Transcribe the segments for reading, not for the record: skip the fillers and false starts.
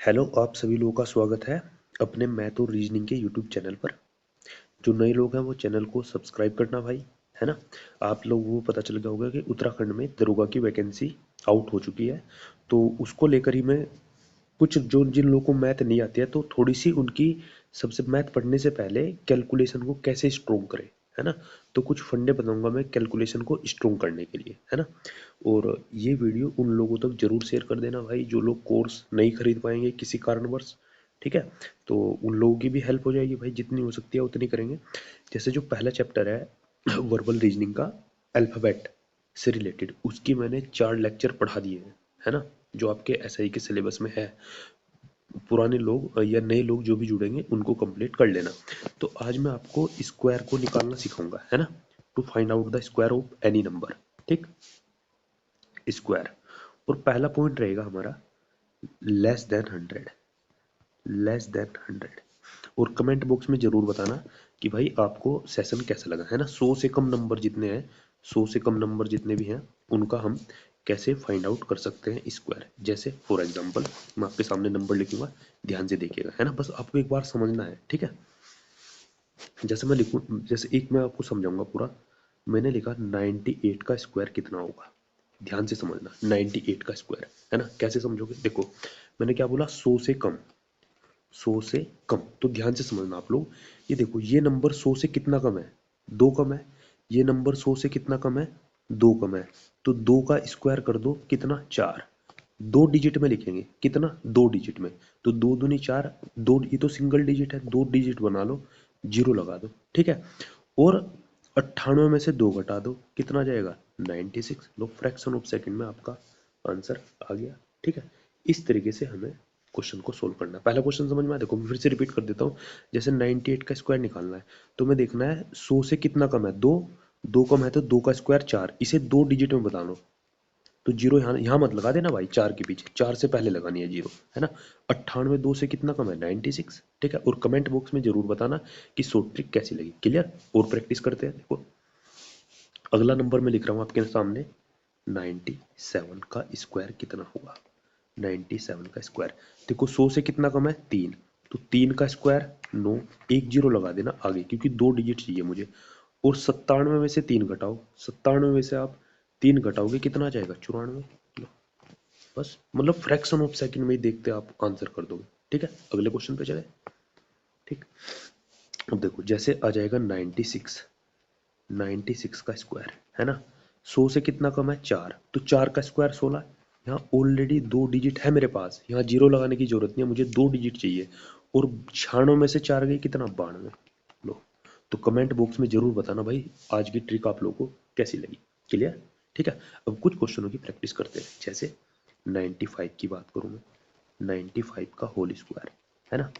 Hello, आप सभी लोगों का स्वागत है अपने मैथ और रीजनिंग के यूट्यूब चैनल पर। जो नए लोग हैं वो चैनल को सब्सक्राइब करना भाई, है ना। आप लोगों को पता चल गया होगा कि उत्तराखंड में दरोगा की वैकेंसी आउट हो चुकी है, तो उसको लेकर ही मैं कुछ जो जिन लोगों को मैथ नहीं आती है तो थोड़ी सी उनकी सबसे मैथ पढ़ने से पहले कैलकुलेशन को कैसे स्ट्रोंग करें, है ना। तो कुछ फंडे बताऊंगा मैं कैलकुलेशन को स्ट्रोंग करने के लिए, है ना। और ये वीडियो उन लोगों तक जरूर शेयर कर देना भाई जो लोग कोर्स नहीं खरीद पाएंगे किसी कारणवश, ठीक है। तो उन लोगों की भी हेल्प हो जाएगी भाई, जितनी हो सकती है उतनी करेंगे। जैसे जो पहला चैप्टर है वर्बल रीजनिंग का, अल्फाबेट से रिलेटेड, उसकी मैंने 4 लेक्चर पढ़ा दिए हैं, है ना। जो आपके एसआई के सिलेबस में है। पुराने लोग या नए लोग जो भी जुड़ेंगे उनको कंप्लीट कर लेना। तो आज मैं आपको स्क्वायर को निकालना सिखाऊंगा, है ना। To find out the square of any number, ठीक। स्क्वायर। और पहला पॉइंट रहेगा हमारा लेस देन 100, लेस देन 100। और कमेंट बॉक्स में जरूर बताना कि भाई आपको सेशन कैसा लगा, है ना। 100 से कम नंबर जितने हैं, 100 से कम नंबर जितने भी हैं उनका हम कैसे फाइंड आउट कर सकते हैं स्क्वायर। जैसे फॉर एग्जांपल मैं आपके सामने नंबर लिखूंगा, ध्यान से देखिएगा, है ना। बस आपको एक बार समझना है, ठीक है। जैसे मैं लिखूं, जैसे एक मैं आपको समझाऊंगा पूरा। मैंने लिखा 98 का स्क्वायर कितना होगा। ध्यान से समझना, 98 का स्क्वायर, है ना। कैसे समझोगे, देखो मैंने क्या बोला, 100 से कम, 100 से कम। तो ध्यान से समझना आप लोग। ये देखो, ये नंबर 100 से कितना कम है, 2 कम है। ये नंबर 100 से कितना कम है, 2 कम है। तो 2 का स्क्वायर कर दो, कितना, 4। 2 डिजिट में लिखेंगे, कितना, 2 डिजिट में। तो 2 दूनी 4, 2, ये तो सिंगल डिजिट है, 2 डिजिट बना लो, जीरो लगा दो, ठीक है। और 98 में से 2 घटा दो, कितना आ जाएगा, 96। लो, फ्रैक्शन ऑफ सेकंड में आपका आंसर आ गया, ठीक है। इस तरीके से हमें क्वेश्चन को सोल्व करना है। पहला क्वेश्चन समझ में आया, देखो मैं फिर से रिपीट कर देता हूँ। जैसे 98 का स्क्वायर निकालना है, तो मैं देखना है 100 से कितना कम है, 2। 2 कम है तो 2 का स्क्वायर 4, इसे 2 डिजिट में बता लो। तो जीरो यहाँ यहाँ मत लगा देना भाई, 4 के पीछे, 4 से पहले लगानी है जीरो, है ना। 98 2 से कितना कम है, 96, ठीक है। और कमेंट बॉक्स में जरूर बताना कि शॉर्ट ट्रिक कैसी लगी, क्लियर। और प्रैक्टिस करते हैं, देखो अगला नंबर मैं लिख रहा हूँ आपके सामने, 97 का स्क्वायर कितना होगा। 97 का स्क्वायर, देखो 100 से कितना कम है, 3। तो 3 का स्क्वायर 9, एक जीरो लगा देना आगे क्योंकि 2 डिजिट चाहिए मुझे। और 97 में से 3 घटाओ, 97 में से आप 3 घटाओगे, कितना आ जाएगा, 94। बस, मतलब फ्रैक्शन ऑफ सेकंड में ही देखते आप आंसर कर दोगे, ठीक है। अगले क्वेश्चन पे चले, ठीक। अब देखो जैसे आ जाएगा 96, 96 का स्क्वायर, है ना। 100 से कितना कम है, 4। तो 4 का स्क्वायर 16। यहाँ ऑलरेडी 2 डिजिट है मेरे पास, यहाँ जीरो लगाने की जरूरत नहीं है, मुझे 2 डिजिट चाहिए। और 96 में से 4 गई, कितना, 92। लो, तो कमेंट बॉक्स में जरूर बताना भाई आज की ट्रिक आप लोगों को कैसी लगी, क्लियर, ठीक है। अब कुछ क्वेश्चनों की प्रैक्टिस करते हैं। जैसे 95 की बात करूँ मैं, 95 का होल स्क्वायर, है ना।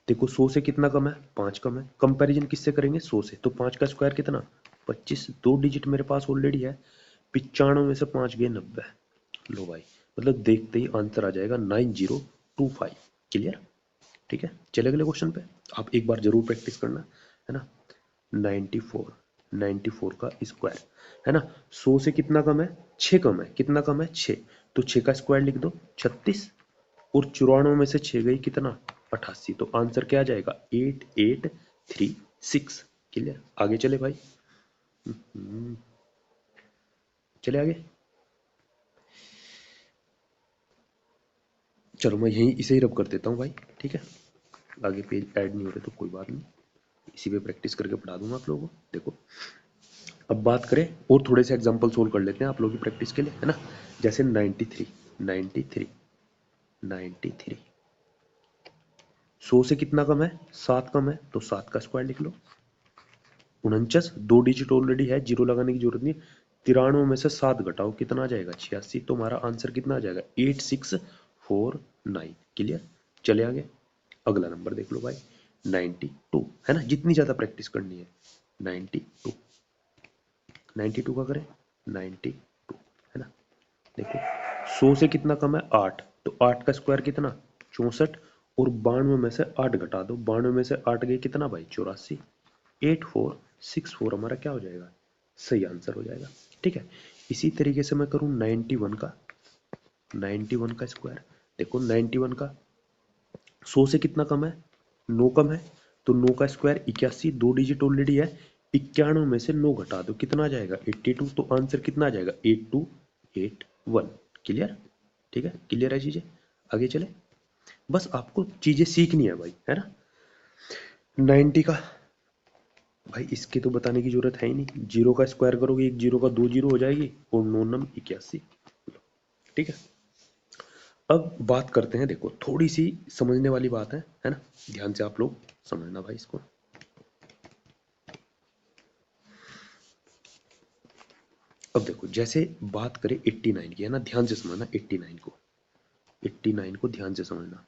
देखो 100 से कितना कम है, 5 कम है। कंपैरिजन किससे करेंगे, 100 से। तो 5 का स्क्वायर कितना, 25। 2 डिजिट मेरे पास ऑलरेडी है, 95 में से 5 गए, 90। लो भाई, मतलब देखते ही आंसर आ जाएगा 9025, क्लियर, ठीक है। चले अगले क्वेश्चन पे, आप एक बार जरूर प्रैक्टिस करना, है ना। 94, 94 का स्क्वायर, है ना। 100 से कितना कम है, 6 कम है। कितना कम है, 6। तो 6 का स्क्वायर लिख दो, 36। और 94 में से 6 गई, कितना, 88। तो आंसर क्या आ जाएगा, 8836, क्लियर। आगे चले भाई, चले आगे। चलो मैं यहीं इसे ही रब कर देता हूँ भाई, ठीक है। आगे पेज ऐड नहीं हो रहे तो कोई बात नहीं, इसी पे प्रैक्टिस करके पढ़ा दूंगा आप लोगों को। देखो अब बात करें और थोड़े से एग्जांपल सोल्व कर लेते हैं आप लोगों की प्रैक्टिस के लिए, है ना। जैसे 93, 93, 93। 100 से कितना कम है, 7 कम है। तो 7 का स्क्वायर लिख लो, 49। 2 डिजिट ऑलरेडी है, जीरो लगाने की जरूरत नहीं। 93 में से 7 घटाओ, कितना आ जाएगा, 86। तो हमारा आंसर कितना आ जाएगा, 8649, क्लियर। चले आगे, अगला नंबर देख लो भाई, 92, है ना। जितनी ज्यादा प्रैक्टिस करनी है, 92, 92 का करें, 92, है ना। देखो 100 से कितना कम है, 8। तो 8 का स्क्वायर कितना, 64। और 92 में से 8 घटा दो, 92 में से 8 गए, कितना भाई, 84। 8464 हमारा क्या हो जाएगा, सही आंसर हो जाएगा, ठीक है। इसी तरीके से मैं करूं 91 का, 91 का स्क्वायर। देखो 91 का 100 से कितना कम है? 9 कम है, तो 9 का स्क्वायर 81, 2 डिजिट ऑलरेडी है। 91 में से 9 घटा दो, कितना आ जाएगा? 82। तो आंसर कितना आ जाएगा? 8281। क्लियर? ठीक है, क्लियर है चीजें? आगे चले, बस आपको चीजें सीखनी है भाई, है ना। 90 का भाई इसके तो बताने की जरूरत है ही नहीं, जीरो का स्क्वायर करोगे, एक जीरो का दो जीरो हो जाएगी, और 9 नम 81। ठीक है, अब बात करते हैं, देखो थोड़ी सी समझने वाली बात है ना, ध्यान से आप लोग समझना भाई इसको। अब देखो जैसे बात करें 89 की, है ना, ध्यान से समझना 89 को, 89 को ध्यान से समझना।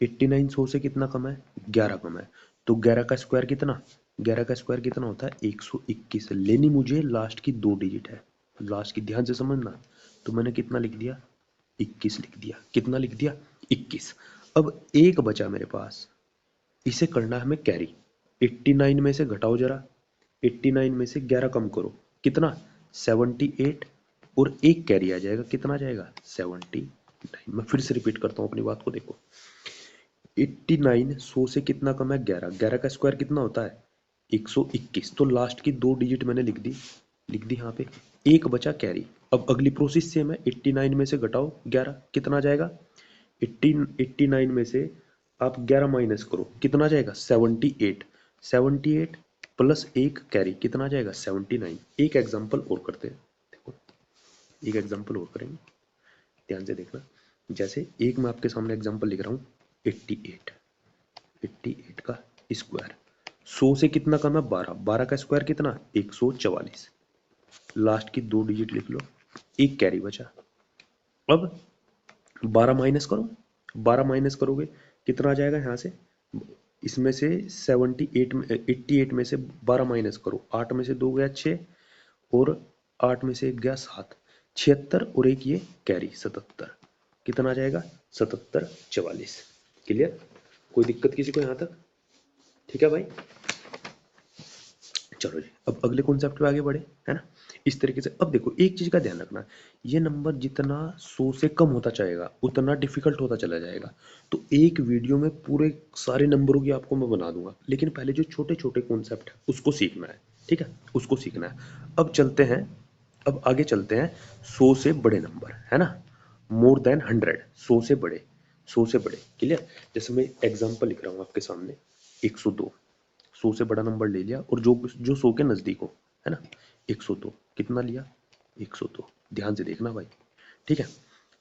89 100 से कितना कम है? 11 कम है। तो 11 का स्क्वायर कितना? 11 का स्क्वायर कितना होता है? 121। लेनी मुझे लास्ट की दो डिजिट है, लास्ट की, ध्यान से समझना। तो मैंने कितना लिख दिया? 21 लिख दिया। कितना लिख दिया? 21। अब एक बचा मेरे पास, इसे करना है हमें कैरी। 89 में से घटाओ जरा, 89 में से 11 कम करो, कितना? 78। और एक कैरी आ जाएगा, कितना आ जाएगा? 79। मैं फिर से रिपीट करता हूँ अपनी बात को, देखो 89 100 से कितना कम है? 11। 11 का स्क्वायर कितना होता है? 121। तो लास्ट की दो डिजिट मैंने लिख दी, लिख दी यहाँ पे, एक बचा कैरी। अब अगली प्रोसेस सेम है, 89 में से घटाओ 11, कितना आ जाएगा? 89 में से आप 11 माइनस करो, कितना आ जाएगा? 78। 78 प्लस एक कैरी, कितना आ जाएगा? 79। एक एग्जांपल और करते हैं, देखो एक एग्जांपल और करेंगे, ध्यान से देखना। जैसे एक मैं आपके सामने एग्जांपल लिख रहा हूँ, 88। 88 का स्क्वायर 100 से कितना कम है? 12। 12 का स्क्वायर कितना? 144। लास्ट की दो डिजिट लिख लो, एक कैरी बचा। अब 12 माइनस करो, 12 माइनस करोगे कितना आ जाएगा यहाँ से? इसमें से 78 में 88 में से 12 माइनस करो, 8 में से 2 गया 6, और 8 में से 1 गया 7, 76, और एक ये कैरी 77। कितना आ जाएगा? 77 44। क्लियर? कोई दिक्कत किसी को यहाँ तक? ठीक है भाई, चलो जी अब अगले कॉन्सेप्ट पे आगे बढ़े, है ना। इस तरीके से अब देखो एक चीज का ध्यान रखना, ये नंबर जितना 100 से कम होता जाएगा उतना डिफिकल्ट होता चला जाएगा। तो एक वीडियो में पूरे सारे नंबरों की आपको मैं बना दूंगा, लेकिन पहले जो छोटे छोटे कॉन्सेप्ट है उसको सीखना है, ठीक है, उसको सीखना है। अब चलते हैं, अब आगे चलते हैं 100 से बड़े नंबर, है ना, मोर देन 100, 100 से बड़े, 100 से बड़े। क्लियर? जैसे मैं एग्जांपल लिख रहा हूँ आपके सामने, 102। 100 से बड़ा नंबर ले लिया, और जो जो 100 के नजदीक हो, है ना। 102 कितना लिया? 102। ध्यान से देखना भाई, ठीक है।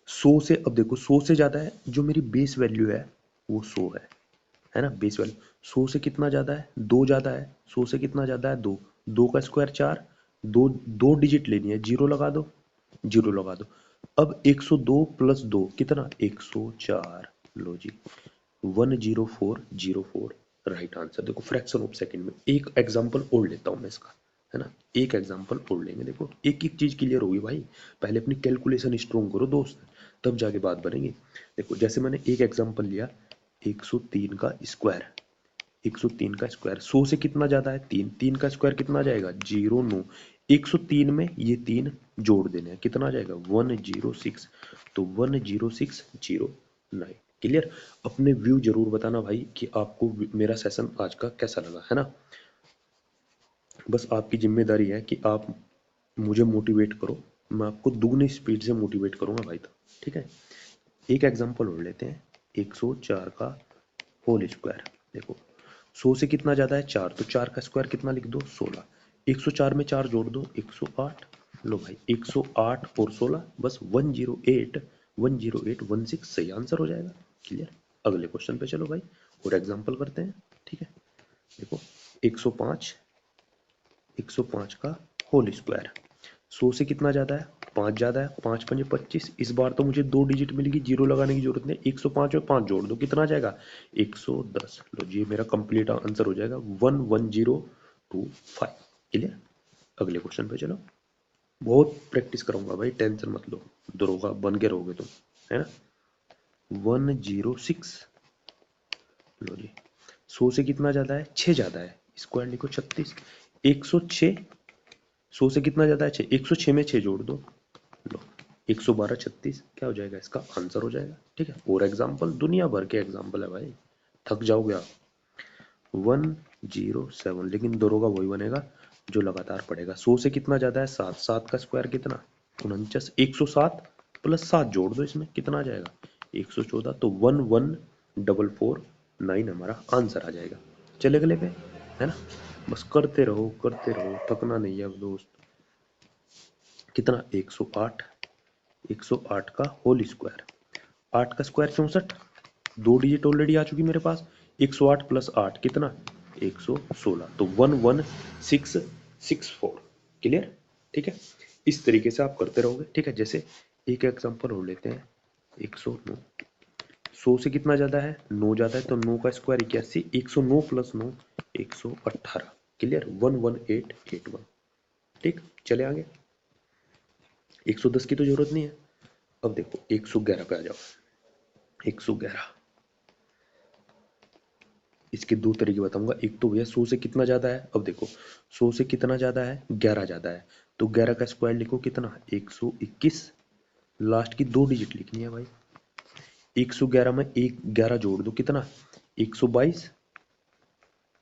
100 से, अब देखो 100 से ज्यादा है, जो मेरी बेस वैल्यू है वो 100 है ना, बेस वैल्यू। 100 से कितना ज्यादा है? 2 ज्यादा है। 100 से कितना ज्यादा है? 2। 2 का स्क्वायर 4, दो दो डिजिट लेनी है, जीरो लगा दो, जीरो लगा दो। अब 102 प्लस 2 कितना? 104। लो जी, 10404, राइट आंसर। देखो फ्रैक्शन ऑफ सेकंड में। एक एग्जांपल और लेता हूं मैं इसका, है ना, एक एग्जांपल और लेंगे। देखो एक एक चीज क्लियर होगी भाई, पहले अपनी कैलकुलेशन स्ट्रॉन्ग करो दोस्त, तब जाके बात बनेगी। देखो जैसे मैंने एक एग्जांपल लिया, 103 का स्क्वायर, 103 का स्क्वायर 100 से कितना ज्यादा है? 3। 3 का स्क्वायर कितना आ जाएगा? 09। 103 में ये 3 जोड़ देने हैं, कितना आ जाएगा? 106। तो 10609। क्लियर? अपने व्यू जरूर बताना भाई कि आपको मेरा सेशन आज का कैसा लगा, है ना। बस आपकी जिम्मेदारी है कि आप मुझे मोटिवेट करो, मैं आपको दुगनी स्पीड से मोटिवेट करूंगा भाई, तो ठीक है। एक एग्जांपल और लेते हैं, 104 का होल स्क्वायर। देखो 100 से कितना ज्यादा है? 4। तो 4 का स्क्वायर कितना लिख दो? 16। 104 में 4 जोड़ दो, 108। लो भाई 108 और 16, बस 108, 10816 सही आंसर हो जाएगा। क्लियर? अगले क्वेश्चन पे चलो भाई, और एग्जांपल करते हैं, ठीक है। देखो 105, 105 का होल स्क्वायर। 100 से कितना ज्यादा है? 5 ज्यादा है। 5 5 25। इस बार तो मुझे दो डिजिट मिलेगी, जीरो लगाने की जरूरत नहीं। 105 में 5 जोड़ दो, कितना आ जाएगा? 110। लो जी मेरा कंप्लीट आंसर हो जाएगा 11025। क्लियर? अगले क्वेश्चन पे चलो। बहुत प्रैक्टिस कराऊंगा भाई, टेंशन मत लो, दरोगा बन के रहोगे तुम, है ना। 106। लो जी 100 से कितना ज्यादा है? 6 ज्यादा है, स्क्वायर लिखो 36। 106, 100 से कितना ज्यादा है? 6। 106 में 6 जोड़ दो, लो 112 36 क्या हो जाएगा, इसका आंसर हो जाएगा। ठीक है, और एग्जाम्पल दुनिया भर के एग्जाम्पल है भाई, थक जाओगे आप। 107, लेकिन दरोगा वही बनेगा जो लगातार पढ़ेगा। 100 से कितना ज्यादा है, 7, 7 का स्क्वायर कितना, 49। 107 प्लस 7 जोड़ दो, इसमें कितना आ जाएगा, 114। तो 11449 हमारा आंसर आ जाएगा। चले गले पे, है ना, बस करते रहो थकना नहीं है अब दोस्त। कितना, 108, 108 का होल स्क्वायर, 8 का स्क्वायर 64, 2 डिजिट ऑलरेडी आ चुकी मेरे पास। 108 प्लस 8 कितना, 116। तो 11664। क्लियर। ठीक है, इस तरीके से आप करते रहोगे। ठीक है, जैसे एक एग्जांपल और लेते हैं, 109। 100 से कितना ज्यादा है, 9 ज्यादा है, तो 9 का स्क्वायर 81। 109 प्लस 9 118। क्लियर, 11881। ठीक, चले आगे। 110 की तो जरूरत नहीं है। अब देखो 111 पे आ जाओ। 111, इसके दो तरीके बताऊंगा। एक तो भैया 100 से कितना ज्यादा है, अब देखो 100 से कितना ज्यादा है, 11 ज्यादा है, तो 11 का स्क्वायर लिखो कितना, 121। लास्ट की 2 डिजिट लिखनी है भाई। 111 में एक 11 जोड़ दो, कितना, 122,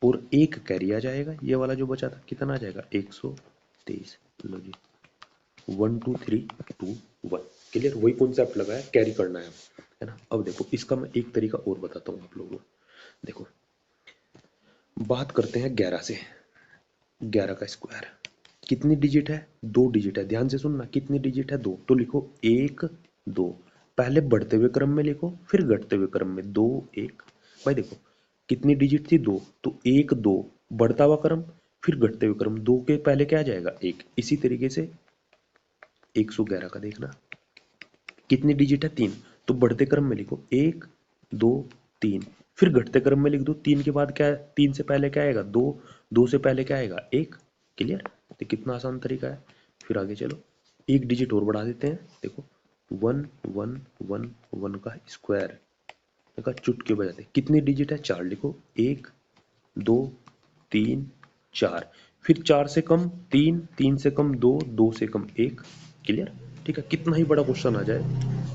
और एक कैरी आ जाएगा, ये वाला जो बचा था कितना आ जाएगा, 123। लो जी, 1 2 3 2 1। क्लियर, वही कॉन्सेप्ट लगा है, कैरी करना है ना। अब देखो इसका मैं एक तरीका और बताता हूँ आप लोगों को। देखो बात करते हैं 11 से। 11 का स्क्वायर कितनी डिजिट है, 2 डिजिट है। ध्यान से सुनना, कितनी डिजिट है, 2। तो लिखो 1 2, पहले बढ़ते हुए क्रम में लिखो, फिर घटते हुए क्रम में, 2 1। भाई देखो कितनी डिजिट थी, 2, तो 1 2, बढ़ता हुआ क्रम, फिर घटते हुए क्रम, 2 के पहले क्या आ जाएगा, 1। इसी तरीके से 111 का देखना, कितनी डिजिट है, 3, तो बढ़ते क्रम में लिखो 1 2 3, फिर घटते क्रम में लिख दो। 3 के बाद क्या है, 3 से पहले क्या आएगा, 2, 2 से पहले क्या आएगा, 1। क्लियर, तो कितना आसान तरीका है। फिर आगे चलो, एक डिजिट और बढ़ा देते हैं। देखो 1 1 1 1 का स्क्वायर का चुटकी बजाते, कितनी डिजिट है, 4। लिखो 1 2 3 4, फिर 4 से कम 3, 3 से कम 2, 2 से कम 1। क्लियर। ठीक है, कितना ही बड़ा क्वेश्चन आ जाए,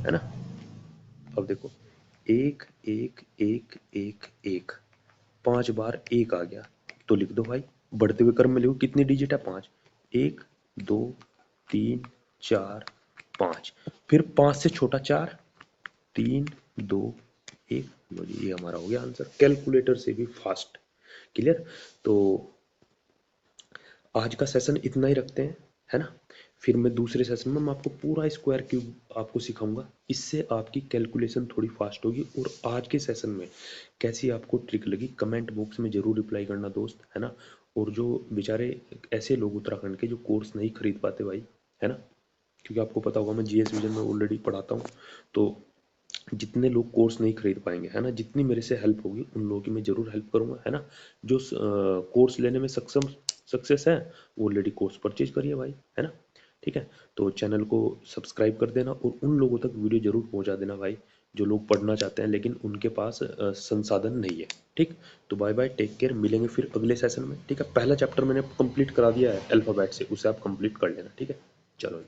है ना। अब देखो 1 1 1 1 1, 5 बार 1 आ गया, तो लिख दो भाई, बढ़ते हुए क्रम में लिखो, कितनी डिजिट है, 5। 1 2 3 4 5, फिर 5 से छोटा 4, 3 2 1। लो जी, ये हमारा हो गया आंसर, कैलकुलेटर से भी फास्ट। क्लियर। तो आज का सेशन इतना ही रखते हैं, है ना। फिर मैं दूसरे सेशन में मैं आपको पूरा स्क्वायर क्यूब आपको सिखाऊंगा, इससे आपकी कैलकुलेशन थोड़ी फास्ट होगी। और आज के सेशन में कैसी आपको ट्रिक लगी, कमेंट बॉक्स में जरूर रिप्लाई करना दोस्त, है ना। और जो बेचारे ऐसे लोग उत्तराखंड के जो कोर्स नहीं खरीद पाते भाई, है ना, क्योंकि आपको पता होगा मैं जीएस विजन में ऑलरेडी पढ़ाता हूँ, तो जितने लोग कोर्स नहीं खरीद पाएंगे, है ना, जितनी मेरे से हेल्प होगी उन लोगों की मैं जरूर हेल्प करूंगा, है ना। जो कोर्स लेने में सक्षम सक्सेस है वो ऑलरेडी कोर्स परचेज करिए भाई, है ना। ठीक है, तो चैनल को सब्सक्राइब कर देना और उन लोगों तक वीडियो जरूर पहुंचा देना भाई, जो लोग पढ़ना चाहते हैं लेकिन उनके पास संसाधन नहीं है। ठीक, तो बाय बाय, टेक केयर, मिलेंगे फिर अगले सेशन में। ठीक है, पहला चैप्टर मैंने कंप्लीट करा दिया है अल्फाबेट से, उसे आप कंप्लीट कर लेना। ठीक है, चलो।